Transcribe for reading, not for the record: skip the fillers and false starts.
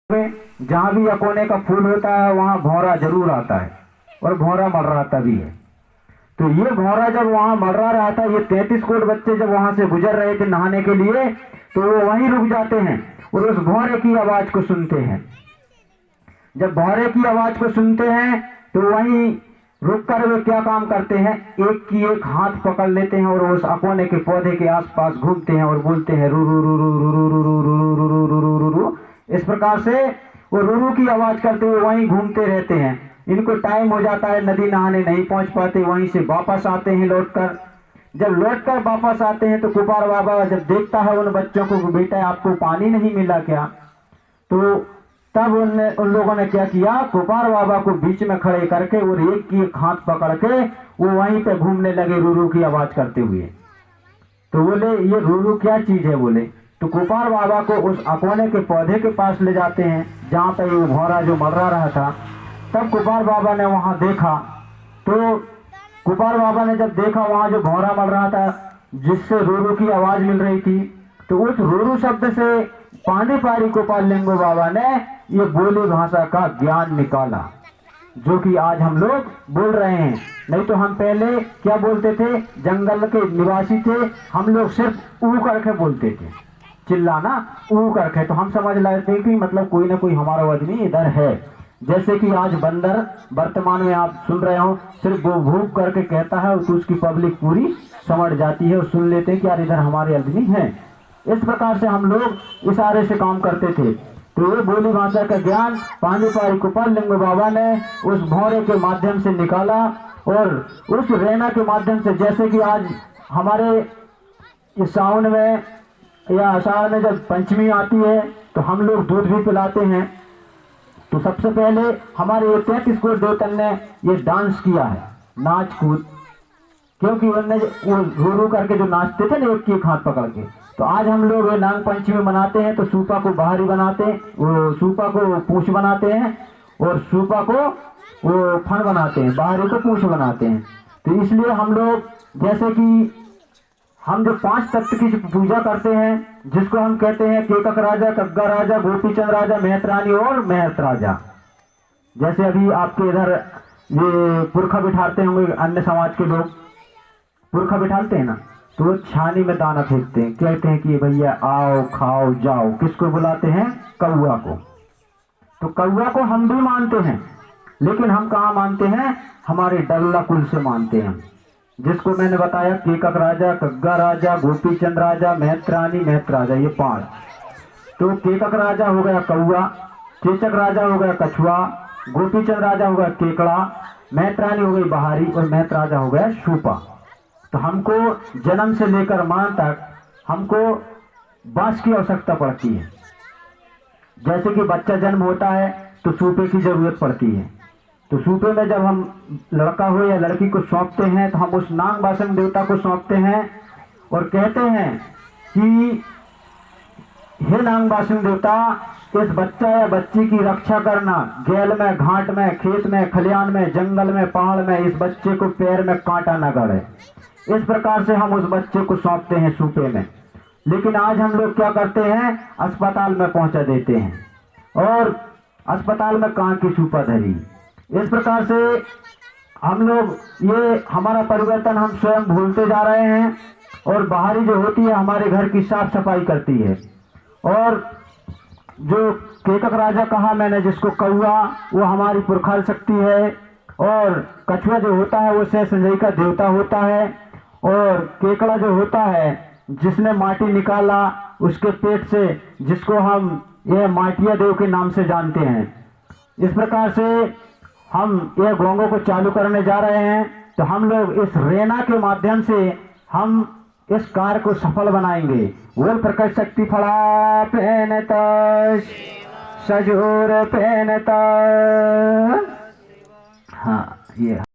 में जहाँ भी अकोने का फूल होता है वहाँ भौरा जरूर आता है और भौरा मडराता भी है। तो ये भौरा जब वहाँ मडरा रहा था, ये 33 कोट बच्चे जब वहाँ से गुजर रहे थे नहाने के लिए, तो वो वहीं रुक जाते हैं और उस भौरे की आवाज को सुनते हैं। जब भौरे की आवाज को सुनते हैं तो वहीं रुककर वे क्या काम करते हैं, एक की एक हाथ पकड़ लेते हैं और उस अकोने के पौधे के आसपास घूमते हैं और बोलते हैं रू रू रू रू रू रू रू रू रू रू रू रू रू रू रू। इस प्रकार से वो रूरू की आवाज करते हुए वहीं घूमते रहते हैं। इनको टाइम हो जाता है, नदी नहाने नहीं पहुंच पाते, वहीं से वापस आते हैं लौटकर। जब लौटकर वापस आते हैं तो कुपार बाबा जब देखता है उन बच्चों को, बेटा आपको पानी नहीं मिला क्या, तो तब उन लोगों ने क्या किया, कुपार बाबा को बीच में खड़े करके और एक की एक हाथ पकड़ के वो वहीं पे घूमने लगे रूरू की आवाज करते हुए। तो बोले ये रूरू क्या चीज है, बोले तो कुपार बाबा को उस अकोने के पौधे के पास ले जाते हैं जहाँ पे वो भौरा जो मडरा रहा था। तब कुपार बाबा ने वहां देखा, तो कुपार बाबा ने जब देखा वहां जो भौरा मर रहा था जिससे रूरू की आवाज मिल रही थी, तो उस रूरू शब्द से पांडेपारी गोपाल लिंगो बाबा ने ये बोली भाषा का ज्ञान निकाला, जो कि आज हम लोग बोल रहे हैं। नहीं तो हम पहले क्या बोलते थे, जंगल के निवासी थे हम लोग, सिर्फ ऊ करके बोलते थे, चिल्लाना ऊ करके, तो हम समझ लेते थे कि मतलब कोई ना कोई हमारा आदमी इधर है। जैसे कि आज बंदर वर्तमान में आप सुन रहे हो, सिर्फ वो भूख करके कहता है तो उसकी पब्लिक पूरी समझ जाती है और सुन लेते हैं कि यार इधर हमारे आदमी हैं। इस प्रकार से हम लोग इशारे से काम करते थे। तो ये बोली भाषा का ज्ञान पांडेपारी गोपाल लिंगो बाबा ने उस भौरे के माध्यम से निकाला और उस रैना के माध्यम से, जैसे कि आज हमारे इस सावन में या आषाढ़ में जब पंचमी आती है तो हम लोग दूध भी पिलाते हैं। तो सबसे पहले हमारे ये 33 कोट देवतन ने ये डांस किया है, नाच कूद, क्योंकि उन्होंने वो रू करके जो नाचते थे ना एक की एक हाथ पकड़ के। तो आज हम लोग नाग पंचमी मनाते हैं तो सूपा को बाहरी बनाते हैं, वो सूपा को पूंछ बनाते हैं और सूपा को वो फण बनाते हैं, बाहरी को पूंछ बनाते हैं। तो इसलिए हम लोग, जैसे कि हम जो 5 तत्व की पूजा करते हैं जिसको हम कहते हैं केकक राजा, कग्गा राजा, गोपीचंद राजा, महत रानी और महत राजा। जैसे अभी आपके इधर ये पुरखा बिठाते होंगे, अन्य समाज के लोग पुरखा बिठाते हैं ना, तो वो छानी में दाना फेंकते हैं, कहते हैं कि भैया आओ खाओ जाओ। किसको बुलाते हैं, कौआ को। तो कौआ को हम भी मानते हैं, लेकिन हम कहाँ मानते हैं, हमारे डल्ला कुल से मानते हैं, जिसको मैंने बताया केकक राजा, कग्गा राजा, गोपीचंद राजा, महत रानी, महत राजा, ये 5। तो केकक राजा हो गया कौआ, चेचक राजा हो गया कछुआ, गोपीचंद राजा हो गया केकड़ा, महत रानी हो गई बहारी और महत राजा हो गया सूपा। तो हमको जन्म से लेकर मां तक हमको बांस की आवश्यकता पड़ती है। जैसे कि बच्चा जन्म होता है तो सूपे की जरूरत पड़ती है। तो सूपे में जब हम लड़का हो या लड़की को सौंपते हैं तो हम उस नाग बासन देवता को सौंपते हैं और कहते हैं कि हे नाग बासन देवता, इस बच्चा या बच्ची की रक्षा करना, गैल में, घाट में, खेत में, खलियान में, जंगल में, पहाड़ में, इस बच्चे को पैर में कांटा न गड़े। इस प्रकार से हम उस बच्चे को सौंपते हैं सूपे में। लेकिन आज हम लोग क्या करते हैं, अस्पताल में पहुंचा देते हैं और अस्पताल में कहाँ की सूपा धरी। इस प्रकार से हम लोग, ये हमारा परिवर्तन हम स्वयं भूलते जा रहे हैं और बाहरी जो होती है हमारे घर की साफ सफाई करती है। और जो केकक राजा कहा मैंने, जिसको कौआ, वो हमारी पुरखाल शक्ति है। और कछुआ जो होता है वो से संजय का देवता होता है। और केकड़ा जो होता है जिसने माटी निकाला उसके पेट से, जिसको हम ये माटिया देव के नाम से जानते हैं। इस प्रकार से हम ये गोंगों को चालू करने जा रहे हैं। तो हम लोग इस रेना के माध्यम से हम इस कार्य को सफल बनाएंगे। बोल प्रकट शक्ति फड़ा पहनता सजोर पहनता। हाँ, ये